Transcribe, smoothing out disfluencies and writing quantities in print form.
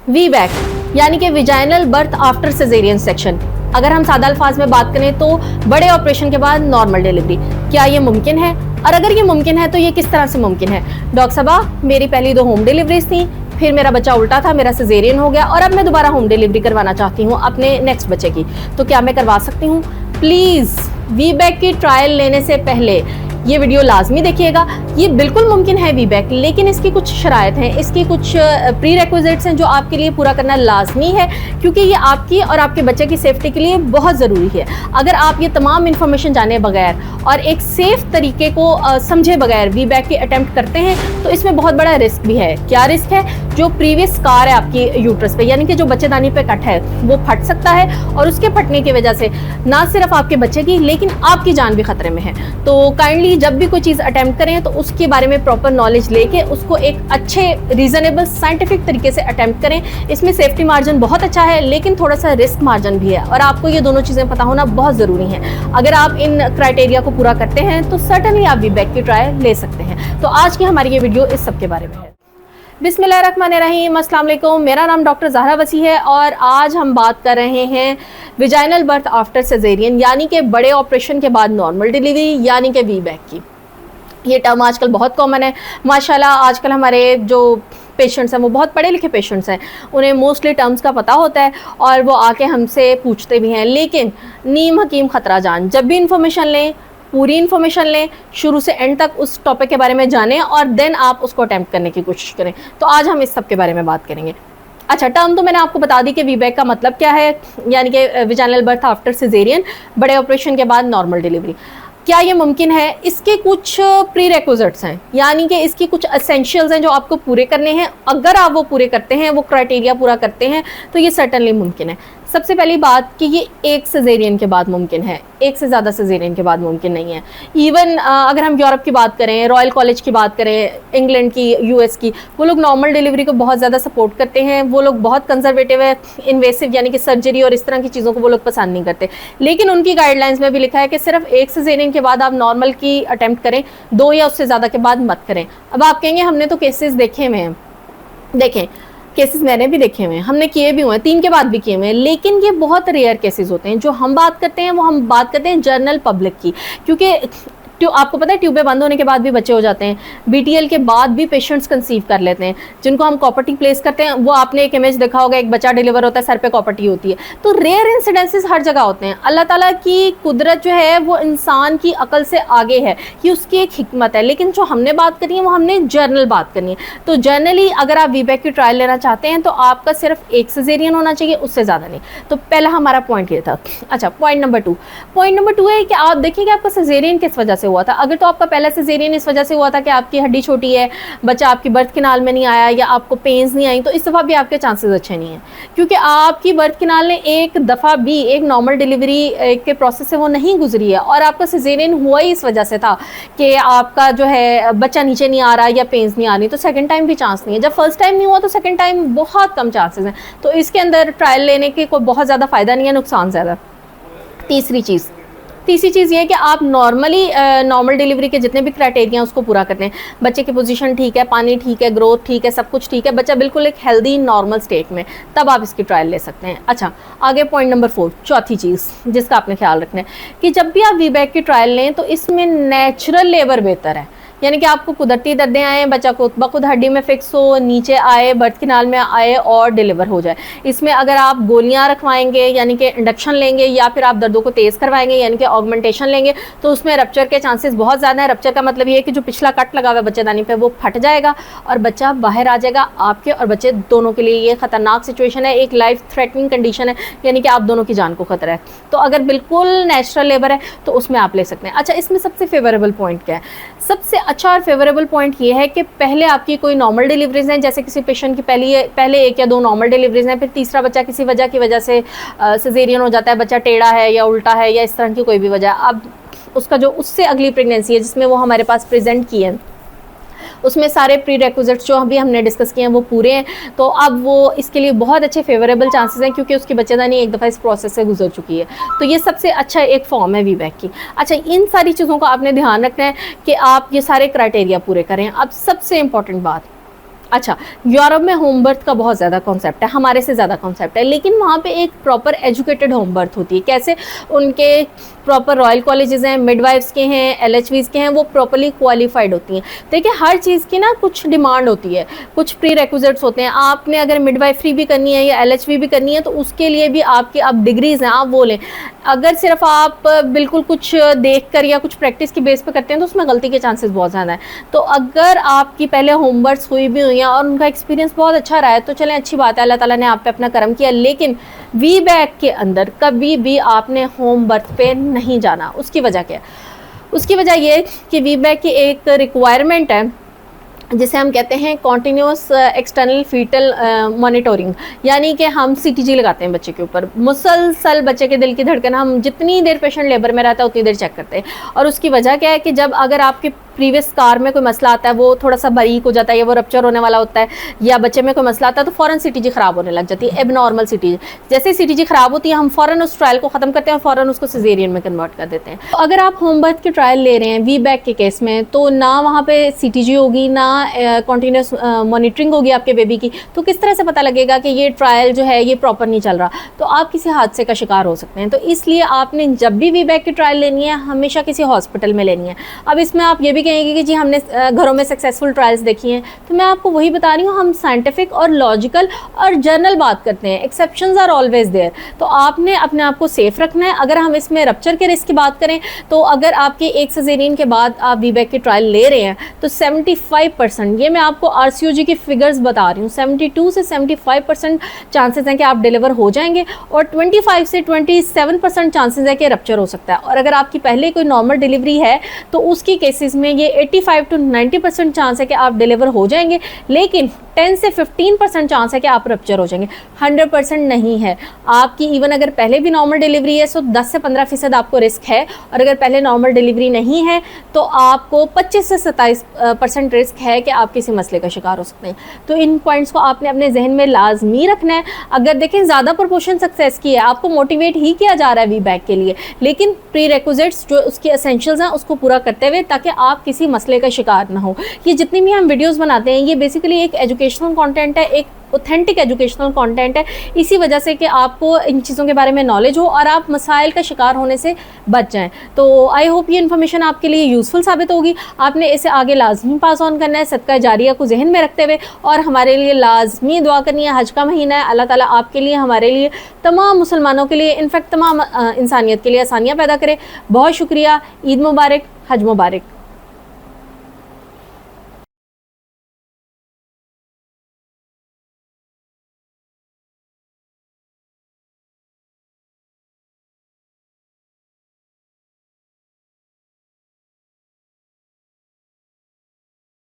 वीबैक यानी कि vaginal birth after caesarean section. अगर हम सादा अल्फाज में बात करें तो बड़े ऑपरेशन के बाद नॉर्मल डिलीवरी, क्या ये मुमकिन है? और अगर ये मुमकिन है तो ये किस तरह से मुमकिन है? डॉक्टर साहबा, मेरी पहली 2 होम डिलीवरीज थी, फिर मेरा बच्चा उल्टा था, मेरा सिजेरियन हो गया और अब मैं दोबारा होम डिलीवरी करवाना चाहती हूँ अपने नेक्स्ट बच्चे की, तो क्या मैं करवा सकती हूँ? प्लीज़ वीबैक की ट्रायल लेने से पहले ये वीडियो लाजमी देखिएगा। ये बिल्कुल मुमकिन है वीबैक, लेकिन इसकी कुछ शराइत हैं, इसकी कुछ प्री रिक्विजिट्स हैं जो आपके लिए पूरा करना लाजमी है, क्योंकि ये आपकी और आपके बच्चे की सेफ्टी के लिए बहुत ज़रूरी है। अगर आप ये तमाम इन्फॉर्मेशन जाने बगैर और एक सेफ तरीके को समझे बगैर वीबैक की अटैम्प्ट करते हैं तो इसमें बहुत बड़ा रिस्क भी है। क्या रिस्क है? जो प्रीवियस स्कार है आपकी यूट्रस पे, यानी कि जो बच्चेदानी पे कट है, वो फट सकता है और उसके फटने की वजह से ना सिर्फ आपके बच्चे की लेकिन आपकी जान भी खतरे में है। तो काइंडली जब भी कोई चीज़ अटेम्प्ट करें तो उसके बारे में प्रॉपर नॉलेज लेके उसको एक अच्छे रीजनेबल साइंटिफिक तरीके से अटेम्प्ट करें। इसमें सेफ्टी मार्जिन बहुत अच्छा है लेकिन थोड़ा सा रिस्क मार्जिन भी है और आपको ये दोनों चीज़ें पता होना बहुत ज़रूरी है। अगर आप इन क्राइटेरिया को पूरा करते हैं तो सर्टनली आप वीबैक की ट्रायल ले सकते हैं। तो आज की हमारी ये वीडियो इस सब के बारे में है। बिस्मिल्लाहिर्रहमानिर्रहीम, अस्सलाम वालेकुम। मेरा नाम डॉक्टर ज़हरा वसी है और आज हम बात कर रहे हैं विजाइनल बर्थ आफ्टर सिजेरियन यानी कि बड़े ऑपरेशन के बाद नॉर्मल डिलीवरी यानी कि वीबैक की। ये टर्म आजकल बहुत कॉमन है माशाल्लाह। आजकल हमारे जो पेशेंट्स हैं वो बहुत पढ़े लिखे पेशेंट्स हैं, उन्हें मोस्टली टर्म्स का पता होता है और वो आके हमसे पूछते भी हैं। लेकिन नीम हकीम ख़तरा जान, जब भी इंफॉर्मेशन लें पूरी इन्फॉर्मेशन लें, शुरू से एंड तक उस टॉपिक के बारे में जानें और देन आप उसको अटैम्प्ट करने की कोशिश करें। तो आज हम इस सब के बारे में बात करेंगे। अच्छा, टर्म तो मैंने आपको बता दी कि वीबैक का मतलब क्या है, यानी कि विजाइनल बर्थ आफ्टर सिजेरियन, बड़े ऑपरेशन के बाद नॉर्मल डिलीवरी। क्या ये मुमकिन है? इसके कुछ प्री रिक्विजिट्स हैं, यानी कि इसकी कुछ एसेंशियल्स हैं जो आपको पूरे करने हैं। अगर आप वो पूरे करते हैं, वो क्राइटेरिया पूरा करते हैं तो ये सर्टनली मुमकिन है। सबसे पहली बात कि ये एक सिजेरियन के बाद मुमकिन है, एक से ज़्यादा सिजेरियन के बाद मुमकिन नहीं है। इवन अगर हम यूरोप की बात करें, रॉयल कॉलेज की बात करें, इंग्लैंड की, यूएस की, वो लोग नॉर्मल डिलीवरी को बहुत ज़्यादा सपोर्ट करते हैं। वो लोग बहुत कंजर्वेटिव है, इन्वेसिव यानी कि सर्जरी और इस तरह की चीज़ों को वो लोग पसंद नहीं करते। लेकिन उनकी गाइडलाइंस में भी लिखा है कि सिर्फ एक सिजेरियन के बाद आप नॉर्मल की अटैम्प्ट करें, 2 या उससे ज़्यादा के बाद मत करें। अब आप कहेंगे हमने तो केसेस देखे हुए हैं। देखें, केसेस मैंने भी देखे हुए हैं, हमने किए भी हुए हैं, 3 के बाद भी किए हुए हैं, लेकिन ये बहुत रेयर केसेस होते हैं। जो हम बात करते हैं वो हम बात करते हैं जनरल पब्लिक की, क्योंकि आपको पता है ट्यूबें बंद होने के बाद भी बच्चे हो जाते हैं, बीटीएल के बाद भी पेशेंट्स कंसीव कर लेते हैं, जिनको हम कॉपर्टी प्लेस करते हैं। वो आपने एक इमेज देखा होगा, एक बच्चा डिलीवर होता है, सर पे कॉपर्टी होती है। तो रेयर इंसिडेंसेस हर जगह होते हैं। अल्लाह ताला की कुदरत जो है वो इंसान की अकल से आगे है, ये उसकी एक हिकमत है। लेकिन जो हमने बात करी है वो हमने जर्नल बात करनी है। तो जर्नली अगर आप वीबैक की ट्रायल लेना चाहते हैं तो आपका सिर्फ एक सिजेरियन होना चाहिए, उससे ज़्यादा नहीं। तो पहला हमारा पॉइंट ये था। अच्छा, पॉइंट नंबर 2 है कि आप देखिए आपका सिजेरियन किस वजह से हुआ था। अगर तो आपका पहला सिजेरियन इस वजह से हुआ था कि आपकी हड्डी छोटी है, बच्चा आपकी बर्थ किनाल में नहीं आया या आपको पेन्स नहीं आई, तो इस दफ़ा भी आपके चांसेस अच्छे नहीं हैं, क्योंकि आपकी बर्थ किनाल ने एक दफ़ा भी एक नॉर्मल डिलीवरी के प्रोसेस से वो नहीं गुजरी है और आपका सिजेरियन हुआ ही इस वजह से था कि आपका जो है बच्चा नीचे नहीं आ रहा या पेन्स नहीं आ रही। तो सेकेंड टाइम भी चांस नहीं है। जब फर्स्ट टाइम नहीं हुआ तो सेकेंड टाइम बहुत कम चांसेस हैं। तो इसके अंदर ट्रायल लेने के कोई बहुत ज़्यादा फ़ायदा नहीं है, नुकसान ज़्यादा। तीसरी चीज़ ये है कि आप नॉर्मल डिलीवरी के जितने भी क्राइटेरिया उसको पूरा करते हैं। बच्चे की पोजीशन ठीक है, पानी ठीक है, ग्रोथ ठीक है, सब कुछ ठीक है, बच्चा बिल्कुल एक हेल्दी नॉर्मल स्टेट में, तब आप इसकी ट्रायल ले सकते हैं। अच्छा, आगे पॉइंट नंबर 4, चौथी चीज़ जिसका आपने ख्याल रखना है कि जब भी आप वीबैक की ट्रायल लें तो इसमें नेचुरल लेबर बेहतर है, यानी कि आपको कुदरती दर्दें आए, बच्चा को बखुद हड्डी में फिक्स हो, नीचे आए, बर्थ किनाल में आए और डिलीवर हो जाए। इसमें अगर आप गोलियां रखवाएंगे यानी कि इंडक्शन लेंगे या फिर आप दर्दों को तेज़ करवाएंगे यानी कि ऑगमेंटेशन लेंगे तो उसमें रप्चर के चांसेस बहुत ज़्यादा है। रप्चर का मतलब ये है कि जो पिछला कट लगा हुआ है बच्चेदानी पे वो फट जाएगा और बच्चा बाहर आ जाएगा। आपके और बच्चे दोनों के लिए ये ख़तरनाक सिचुएशन है, एक लाइफ थ्रेटनिंग कंडीशन है, यानी कि आप दोनों की जान को खतरा है। तो अगर बिल्कुल नेचुरल लेबर है तो उसमें आप ले सकते हैं। अच्छा, इसमें सबसे फेवरेबल पॉइंट क्या है? सबसे अच्छा और फेवरेबल पॉइंट ये है कि पहले आपकी कोई नॉर्मल डिलीवरीज हैं, जैसे किसी पेशेंट की पहले 1 या 2 नॉर्मल डिलीवरीज हैं, फिर तीसरा बच्चा किसी वजह की वजह से सिजेरियन हो जाता है, बच्चा टेढ़ा है या उल्टा है या इस तरह की कोई भी वजह। अब उसका जो उससे अगली प्रेगनेंसी है जिसमें वो हमारे पास प्रेजेंट की है, उसमें सारे प्री रिक्विजिट्स जो अभी हमने डिस्कस किए हैं वो पूरे हैं। तो अब वो इसके लिए बहुत अच्छे फेवरेबल चांसेस हैं क्योंकि उसकी बच्चेदानी एक दफ़ा इस प्रोसेस से गुजर चुकी है। तो ये सबसे अच्छा एक फॉर्म है वीबैक की। अच्छा, इन सारी चीज़ों का आपने ध्यान रखना है कि आप ये सारे क्राइटेरिया पूरे करें। अब सबसे इम्पॉर्टेंट बात, अच्छा, यूरोप में होम बर्थ का बहुत ज़्यादा कॉन्सेप्ट है, हमारे से ज़्यादा कॉन्सेप्ट है, लेकिन वहाँ पे एक प्रॉपर एजुकेटेड होम बर्थ होती है। कैसे? उनके प्रॉपर रॉयल कॉलेजेस हैं, मिडवाइफ्स के हैं, एलएचवीज़ के हैं, वो प्रॉपरली क्वालिफाइड होती हैं। देखिए, हर चीज़ की ना कुछ डिमांड होती है, कुछ प्री रिक्विजिट्स होते हैं। आपने अगर मिडवाइफरी भी करनी है या एलएचवी भी करनी है तो उसके लिए भी आपकी अब डिग्रीज़ हैं, आप वो लें। अगर सिर्फ आप बिल्कुल कुछ देख कर या कुछ प्रैक्टिस की बेस पे करते हैं तो उसमें गलती के चांसेस बहुत ज़्यादा हैं। तो अगर आपकी पहले होम बर्थ्स हुई भी हुई हैं और उनका एक्सपीरियंस बहुत अच्छा रहा है तो चलें, अच्छी बात है, अल्लाह ताला ने आप पे अपना करम किया। लेकिन वी बैक के अंदर कभी भी आपने होम बर्थ पे नहीं जाना। उसकी वजह क्या है? उसकी वजह ये कि वी बैक की एक रिक्वायरमेंट है जिसे हम कहते हैं कॉन्टीन्यूस एक्सटर्नल फीटल मॉनिटरिंग, यानी कि हम सीटीजी लगाते हैं बच्चे के ऊपर। मुसलसल बच्चे के दिल की धड़कन हम जितनी देर पेशेंट लेबर में रहता है उतनी देर चेक करते हैं। और उसकी वजह क्या है कि जब अगर आपके प्रीवियस कार में कोई मसला आता है, वो थोड़ा सा बारीक हो जाता है या वो रप्चर होने वाला होता है, या बच्चे में कोई मसला आता है तो फ़ौरन सीटीजी ख़राब होने लग जाती है, एबनॉर्मल सीटीजी। जैसे सीटीजी ख़राब होती है हम फ़ौरन उस ट्रायल को ख़त्म करते हैं और फ़ौरन उसको सिजेरियन में कन्वर्ट कर देते हैं। तो अगर आप होम बर्थ की ट्रायल ले रहे हैं वी बैक के केस में, तो ना वहाँ पे सीटीजी होगी, ना कॉन्टीन्यूस मॉनिटरिंग होगी आपके बेबी की, तो किस तरह से पता लगेगा कि ये ट्रायल जो है ये प्रॉपर नहीं चल रहा? तो आप किसी हादसे का शिकार हो सकते हैं। तो इसलिए आपने जब भी वी बैक की ट्रायल लेनी है हमेशा किसी हॉस्पिटल में लेनी है। अब इसमें आप ये भी कहेंगे कि जी हमने घरों में सक्सेसफुल ट्रायल्स देखी हैं, तो मैं आपको वही बता रही हूँ, हम साइंटिफिक और लॉजिकल और जर्नल बात करते हैं। Exceptions are always there. तो आपने अपने आप को सेफ रखना है। अगर हम इसमें रप्चर के रिस्क की बात करें तो अगर आपके एक सिजेरियन के बाद आप वी बैक की ट्रायल ले रहे हैं तो 75%, ये मैं आपको आरसीओजी की फिगर्स बता रही हूँ, 72 से 75% चांसेस हैं कि आप डिलीवर हो जाएंगे और 25 से 27% चांसेस है कि रप्चर हो सकता है। और अगर आपकी पहले कोई नॉर्मल डिलीवरी है तो उसकी केसेस में ये 85 to 90% चांस है कि आप डिलीवर हो जाएंगे, लेकिन 10 से 15% चांस है कि आप रप्चर हो जाएंगे। 100% नहीं है। आपकी इवन अगर पहले भी नॉर्मल डिलीवरी है तो 10 से 15% आपको रिस्क है, और अगर पहले नॉर्मल डिलीवरी नहीं है तो आपको 25 से 27% रिस्क है कि आप किसी मसले का शिकार हो सकते हैं। तो इन पॉइंट्स को आपने अपने जहन में लाजमी रखना है। अगर देखें ज़्यादा प्रोपोर्शन सक्सेस की है, आपको मोटिवेट ही किया जा रहा है वी बैक के लिए, लेकिन प्री रिक्विजिट्स जो उसकी एसेंशियल्स हैं उसको पूरा करते हुए, ताकि आप किसी मसले का शिकार ना हो। ये जितनी भी हम वीडियोस बनाते हैं ये बेसिकली एक एजुकेशनल कंटेंट है, एक ऑथेंटिक एजुकेशनल कंटेंट है, इसी वजह से कि आपको इन चीज़ों के बारे में नॉलेज हो और आप मसाइल का शिकार होने से बच जाएं। तो आई होप ये इन्फॉर्मेशन आपके लिए यूज़फुल साबित होगी। आपने इसे आगे लाजमी पास ऑन करना है सदका जारिया को जहन में रखते हुए, और हमारे लिए लाजमी दुआ करनी है। हज का महीना है, अल्लाह ताला आपके लिए, हमारे लिए, तमाम मुसलमानों के लिए, इनफैक्ट तमाम इंसानियत के लिए आसानियाँ पैदा करे। बहुत शुक्रिया। ईद मुबारक, हज मुबारक।